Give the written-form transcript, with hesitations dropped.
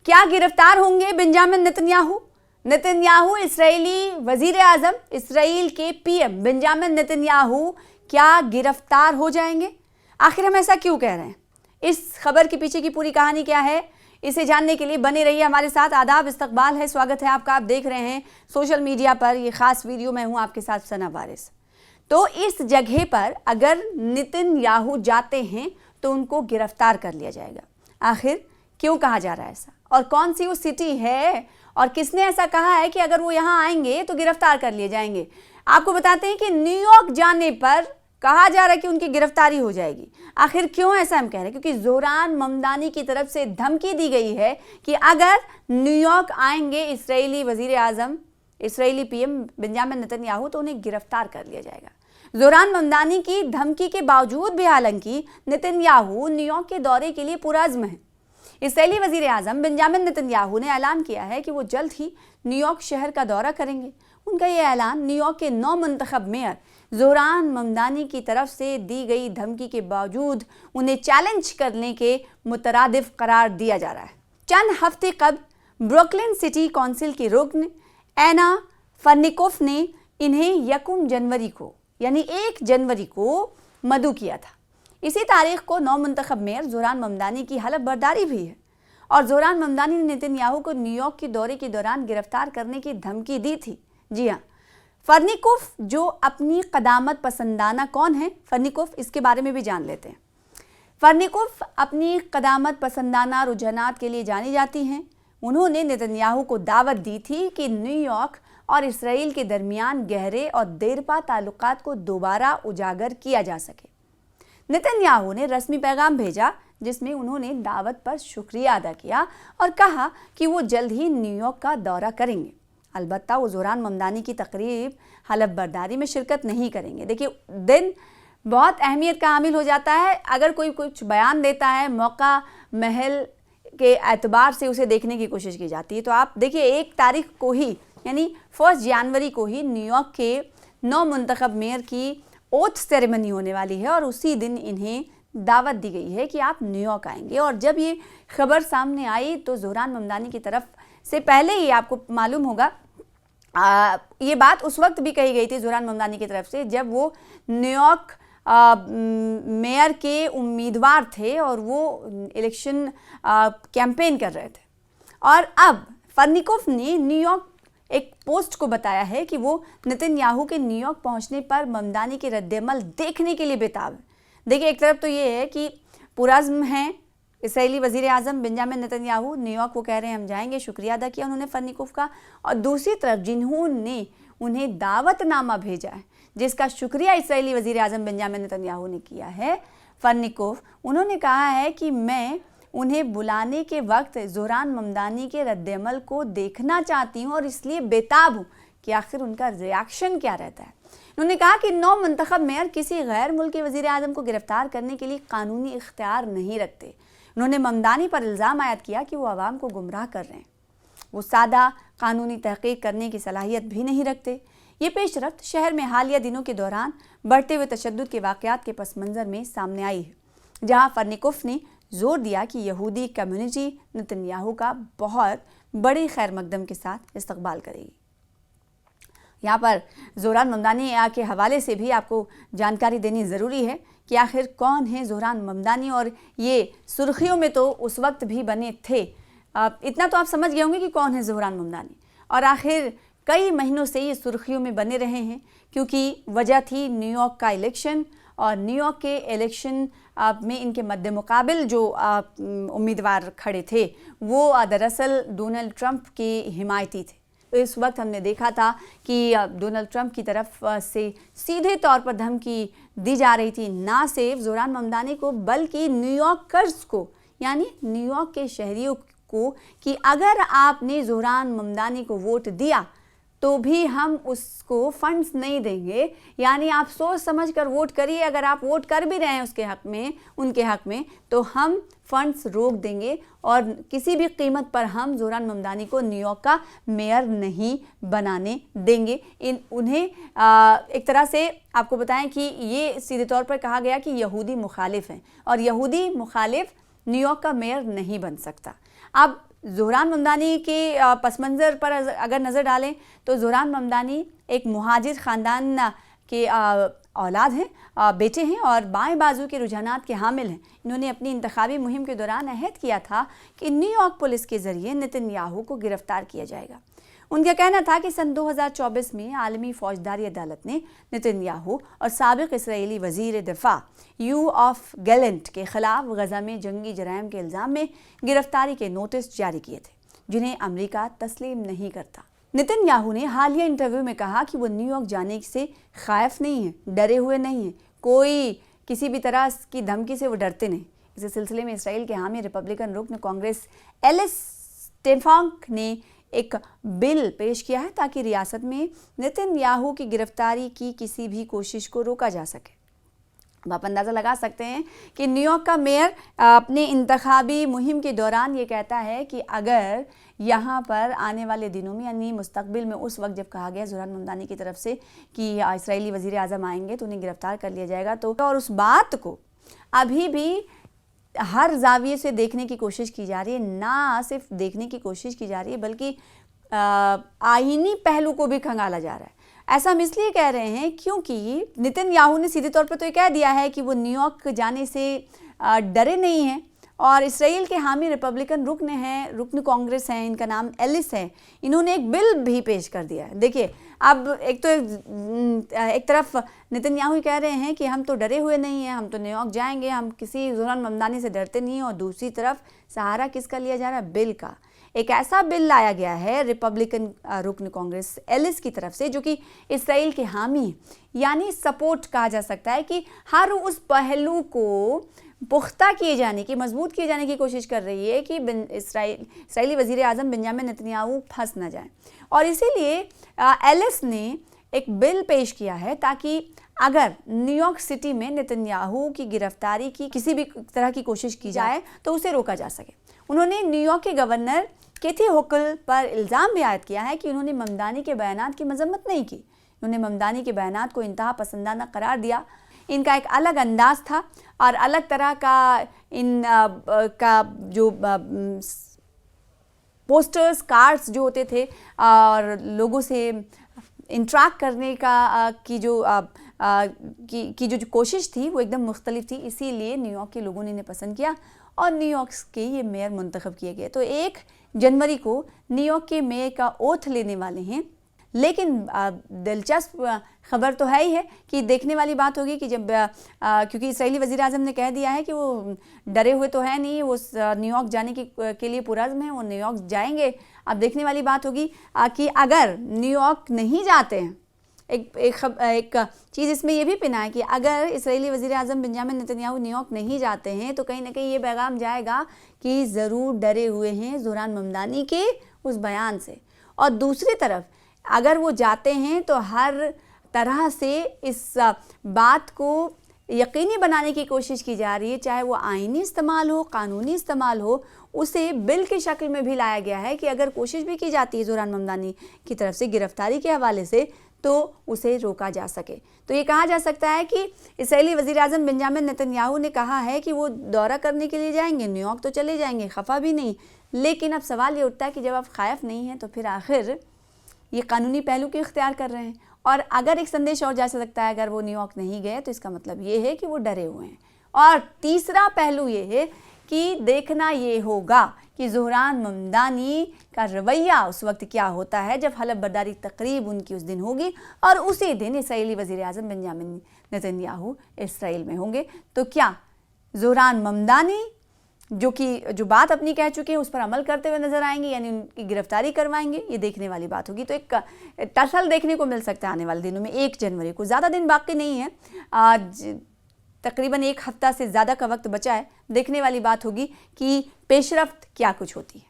क्या गिरफ्तार होंगे बेंजामिन नेतन्याहू? नेतन्याहू इसराइली वजीर आज़म, इसराइल के पीएम बेंजामिन नेतन्याहू क्या गिरफ्तार हो जाएंगे? आखिर हम ऐसा क्यों कह रहे हैं? इस खबर के पीछे की पूरी कहानी क्या है, इसे जानने के लिए बने रहिए हमारे साथ। आदाब, इस्तकबाल है, स्वागत है आपका। आप देख रहे हैं सोशल मीडिया पर ये खास वीडियो। मैं हूं आपके साथ सना वारिस। तो इस जगह पर अगर नेतन्याहू जाते हैं तो उनको गिरफ्तार कर लिया जाएगा। आखिर क्यों कहा जा रहा है ऐसा, और कौन सी वो सिटी है, और किसने ऐसा कहा है कि अगर वो यहाँ आएंगे तो गिरफ्तार कर लिए जाएंगे? आपको बताते हैं कि न्यूयॉर्क जाने पर कहा जा रहा है कि उनकी गिरफ्तारी हो जाएगी। आखिर क्यों ऐसा हम कह रहे हैं? क्योंकि जोरान ममदानी की तरफ से धमकी दी गई है कि अगर न्यूयॉर्क आएंगे इसराइली वजीर आज़म, इसराइली पीएम बेंजामिन नेतन्याहू, तो उन्हें गिरफ्तार कर लिया जाएगा। जोरान ममदानी की धमकी के बावजूद भी हालांकि नेतन्याहू न्यूयॉर्क के दौरे के लिए पुरअज़्म है। इसराइली वजीर आज़म बेंजामिन नेतन्याहू ने ऐलान किया है कि वो जल्द ही न्यूयॉर्क शहर का दौरा करेंगे। उनका ये ऐलान न्यूयॉर्क के नौ मुंतखब मेयर जोरान ममदानी की तरफ से दी गई धमकी के बावजूद उन्हें चैलेंज करने के मुतरादिफ करार दिया जा रहा है। चंद हफ्ते कबल ब्रुकलिन सिटी काउंसिल की रुकन एना फर्निकोफ ने इन्हें 1 जनवरी को यानी 1 जनवरी को मदऊ किया था। इसी तारीख को नौ मुंतखब मेयर जोरान ममदानी की हलफ बर्दारी भी है, और जोरान ममदानी ने नेतन्याहू को न्यूयॉर्क के दौरे के दौरान गिरफ्तार करने की धमकी दी थी। जी हाँ, फर्निकोफ जो अपनी कदामत पसंदाना कौन है? फर्निकोफ, इसके बारे में भी जान लेते हैं। फर्निकोफ अपनी कदामत पसंदाना रुझानात के लिए जानी जाती हैं। उन्होंने नेतन्याहू को दावत दी थी कि न्यूयॉर्क और इसराइल के दरमियान गहरे और देरपा ताल्लुकात को दोबारा उजागर किया जा सके। नेतन्याहू ने रस्मी पैगाम भेजा जिसमें उन्होंने दावत पर शुक्रिया अदा किया और कहा कि वो जल्द ही न्यूयॉर्क का दौरा करेंगे। अलबत्ता वो जोरान ममदानी की तकरीब हलफ बर्दारी में शिरकत नहीं करेंगे। देखिए, दिन बहुत अहमियत का हामिल हो जाता है। अगर कोई कुछ बयान देता है, मौका महल के एतबार से उसे देखने की कोशिश की जाती है। तो आप देखिए, 1 तारीख को ही यानी 1 जनवरी को ही न्यूयॉर्क के 9 मुंतखब मेयर की ओथ सेरेमनी होने वाली है, और उसी दिन इन्हें दावत दी गई है कि आप न्यूयॉर्क आएंगे। और जब ये खबर सामने आई तो जोरान ममदानी की तरफ से पहले ही आपको मालूम होगा, ये बात उस वक्त भी कही गई थी जोरान ममदानी की तरफ से जब वो न्यूयॉर्क मेयर के उम्मीदवार थे और वो इलेक्शन कैंपेन कर रहे थे। और अब फर्निकोफ ने न्यूयॉर्क एक पोस्ट को बताया है कि वो नेतन्याहू के न्यूयॉर्क पहुंचने पर ममदानी के रद्द-ए-अमल देखने के लिए बेताब है। देखिए, एक तरफ तो ये है कि पुरअज़्म हैं इसराइली वजीर आज़म बेंजामिन नेतन्याहू, न्यूयॉर्क वो कह रहे हैं हम जाएंगे, शुक्रिया अदा किया उन्होंने फर्निकोफ का, और दूसरी तरफ जिन्होंने उन्हें दावतनामा भेजा है जिसका शुक्रिया इसराइली वजीर आज़म बेंजामिन नेतन्याहू ने किया है, फर्निकोफ, उन्होंने कहा है कि मैं उन्हें बुलाने के वक्त जोरान ममदानी के रद्द-ए-अमल को देखना चाहती हूँ और इसलिए बेताब हूँ कि आखिर उनका रिएक्शन क्या रहता है। उन्होंने कहा कि 9 मुंतखब मेयर किसी गैर मुल्की वजीर आज़म को गिरफ्तार करने के लिए कानूनी इख्तियार नहीं रखते। उन्होंने ममदानी पर इल्ज़ाम आयद किया कि वो आवाम को गुमराह कर रहे हैं, वो सादा कानूनी तहकीक करने की सलाहियत भी नहीं रखते। ये पेशरफ्त शहर में हालिया दिनों के दौरान बढ़ते हुए तशद्दुद के वाक़यात के पस मंज़र में सामने आई है, जहाँ फर्निकोफ ने जोर दिया कि यहूदी कम्युनिटी नेतन्याहू का बहुत बड़ी खैर मकदम के साथ इस्तकबाल करेगी। यहाँ पर जोरान ममदानी के हवाले से भी आपको जानकारी देनी ज़रूरी है कि आखिर कौन है जोरान ममदानी, और ये सुर्खियों में तो उस वक्त भी बने थे। इतना तो आप समझ गए होंगे कि कौन है जोरान ममदानी, और आखिर कई महीनों से ये सुर्खियों में बने रहे हैं क्योंकि वजह थी न्यूयॉर्क का इलेक्शन, और न्यूयॉर्क के इलेक्शन में इनके मद्दे मुकाबिल जो उम्मीदवार खड़े थे वो दरअसल डोनाल्ड ट्रंप के हिमायती थे। तो इस वक्त हमने देखा था कि डोनाल्ड ट्रंप की तरफ से सीधे तौर पर धमकी दी जा रही थी, ना सिर्फ जोरान ममदानी को बल्कि न्यूयॉर्कर्स को, यानी न्यूयॉर्क के शहरियों को, कि अगर आपने जोरान ममदानी को वोट दिया तो भी हम उसको फंड्स नहीं देंगे, यानी आप सोच समझ कर वोट करिए, अगर आप वोट कर भी रहे हैं उसके हक़ में, उनके हक़ में, तो हम फंड्स रोक देंगे और किसी भी कीमत पर हम जोरान ममदानी को न्यूयॉर्क का मेयर नहीं बनाने देंगे। उन्हें एक तरह से आपको बताएं कि ये सीधे तौर पर कहा गया कि यहूदी मुखालिफ हैं और यहूदी मुखालिफ न्यूयॉर्क का मेयर नहीं बन सकता। अब ज़ोहरान ममदानी के पस मंज़र पर अगर नज़र डालें तो ज़ोहरान ममदानी एक मुहाजिर ख़ानदान के औलाद हैं, बेटे हैं और बाएं बाजू के रुझानात के हामिल हैं। इन्होंने अपनी इंतखाबी मुहिम के दौरान अहद किया था कि न्यूयॉर्क पुलिस के ज़रिए नेतन्याहू को गिरफ्तार किया जाएगा। उनका कहना था कि सन 2024 में आलमी फौजदारी अदालत ने नेतन्याहू और साबिक इसराइली वज़ीर दिफा योआफ गैलेंट के ख़िलाफ़ गज़ा में जंगी जराइम के इल्ज़ाम में गिरफ्तारी के नोटिस जारी किए थे, जिन्हें अमेरिका तस्लीम नहीं करता। नेतन्याहू ने हालिया इंटरव्यू में कहा कि वो न्यूयॉर्क जाने से खाइफ नहीं है, डरे हुए नहीं हैं, कोई किसी भी तरह की धमकी से वो डरते नहीं। इस सिलसिले में इसराइल के हामी रिपब्लिकन रुकन कांग्रेस एलिस स्टेनफांक ने एक बिल पेश किया है ताकि रियासत में नेतन्याहू की गिरफ्तारी की किसी भी कोशिश को रोका जा सके। अब आप अंदाज़ा लगा सकते हैं कि न्यूयॉर्क का मेयर अपने इंतखाबी मुहिम के दौरान ये कहता है कि अगर यहाँ पर आने वाले दिनों में यानी मुस्तकबिल में उस वक्त जब कहा गया ज़ोहरान ममदानी की तरफ से कि इसराइली वज़ीर आज़म आएंगे तो उन्हें गिरफ्तार कर लिया जाएगा, तो और उस बात को अभी भी हर जाविये से देखने की कोशिश की जा रही है, ना सिर्फ देखने की कोशिश की जा रही है बल्कि आईनी पहलू को भी खंगाला जा रहा है। ऐसा हम इसलिए कह रहे हैं क्योंकि नेतन्याहू ने सीधे तौर पर तो ये कह दिया है कि वो न्यूयॉर्क जाने से डरे नहीं हैं और इसराइल के हामी रिपब्लिकन रुकन कांग्रेस हैं, इनका नाम एलिस है, इन्होंने एक बिल भी पेश कर दिया है। देखिए, अब एक तरफ नेतन्याहू कह रहे हैं कि हम तो डरे हुए नहीं हैं, हम तो न्यूयॉर्क जाएंगे, हम किसी ज़ोहरान ममदानी से डरते नहीं हैं, और दूसरी तरफ सहारा किसका लिया जा रहा है? बिल का। एक ऐसा बिल लाया गया है रिपब्लिकन रुकन कांग्रेस एलिस की तरफ से जो कि इसराइल के हामी यानी सपोर्ट कहा जा सकता है कि हर उस पहलू को पुख्ता किए जाने की, मजबूत किए जाने की कोशिश कर रही है कि इसराइली वज़ीर आज़म बेंजामिन नेतन्याहू फंस न जाए। और इसीलिए एलिस ने एक बिल पेश किया है ताकि अगर न्यूयॉर्क सिटी में नेतन्याहू की गिरफ्तारी की किसी भी तरह की कोशिश की जाए तो उसे रोका जा सके। उन्होंने न्यूयॉर्क के गवर्नर कैथी होकल पर इल्ज़ाम भी आयद किया है कि उन्होंने ममदानी के बयानात की मजम्मत नहीं की, उन्होंने ममदानी के बयानात को इंतहा पसंदाना करार दिया। इनका एक अलग अंदाज था और अलग तरह का का जो पोस्टर्स, कार्ड्स जो होते थे और लोगों से इंटरेक्ट करने का की जो कोशिश थी वो एकदम मुख्तलिफ थी। इसीलिए न्यूयॉर्क के लोगों ने इन्हें पसंद किया और न्यूयॉर्क के ये मेयर मुंतखब किए गए। तो 1 जनवरी को न्यूयॉर्क के मेयर का ओथ लेने वाले हैं। लेकिन दिलचस्प खबर तो है ही है कि देखने वाली बात होगी कि जब क्योंकि इसराइली वज़ीर आज़म ने कह दिया है कि वो डरे हुए तो है नहीं, वो न्यूयॉर्क जाने के लिए पुरज़्म है, वो न्यूयॉर्क जाएंगे। अब देखने वाली बात होगी कि अगर न्यूयॉर्क नहीं जाते हैं, एक चीज़ इसमें यह भी पिना है कि अगर इसराइली वज़ीर आज़म बेंजामिन नेतन्याहू न्यूयॉर्क नहीं जाते हैं तो कहीं ना कहीं ये पैगाम जाएगा कि ज़रूर डरे हुए हैं ज़ोहरान ममदानी के उस बयान से। और दूसरी तरफ अगर वो जाते हैं तो हर तरह से इस बात को यकीनी बनाने की कोशिश की जा रही है, चाहे वो आईनी इस्तेमाल हो, कानूनी इस्तेमाल हो, उसे बिल की शक्ल में भी लाया गया है कि अगर कोशिश भी की जाती है ज़ोहरान ममदानी की तरफ से गिरफ्तारी के हवाले से तो उसे रोका जा सके। तो ये कहा जा सकता है कि इसराइली वज़ीर आज़म बेंजामिन नेतन्याहू ने कहा है कि वो दौरा करने के लिए जाएंगे, न्यूयॉर्क तो चले जाएंगे, खफा भी नहीं। लेकिन अब सवाल ये उठता है कि जब आप खाइफ नहीं हैं तो फिर आखिर ये कानूनी पहलू क्यों इख्तियार कर रहे हैं? और अगर एक संदेश और जा सकता है, अगर वो न्यूयॉर्क नहीं गए तो इसका मतलब ये है कि वो डरे हुए हैं। और तीसरा पहलू ये है कि देखना ये होगा कि ज़ोहरान ममदानी का रवैया उस वक्त क्या होता है जब हलफ बर्दारी तकरीब उनकी उस दिन होगी और उसी दिन इसराइली वज़ीर आज़म बेंजामिन नेतन्याहू इसराइल में होंगे। तो क्या ज़ोहरान ममदानी जो बात अपनी कह चुके हैं उस पर अमल करते हुए नजर आएंगे, यानी उनकी गिरफ्तारी करवाएंगे? ये देखने वाली बात होगी। तो एक टसल देखने को मिल सकता है आने वाले दिनों में। 1 जनवरी को ज़्यादा दिन बाकी नहीं है, आज तकरीबन 1 हफ्ता से ज़्यादा का वक्त बचा है। देखने वाली बात होगी कि पेशरफ्त क्या कुछ होती है।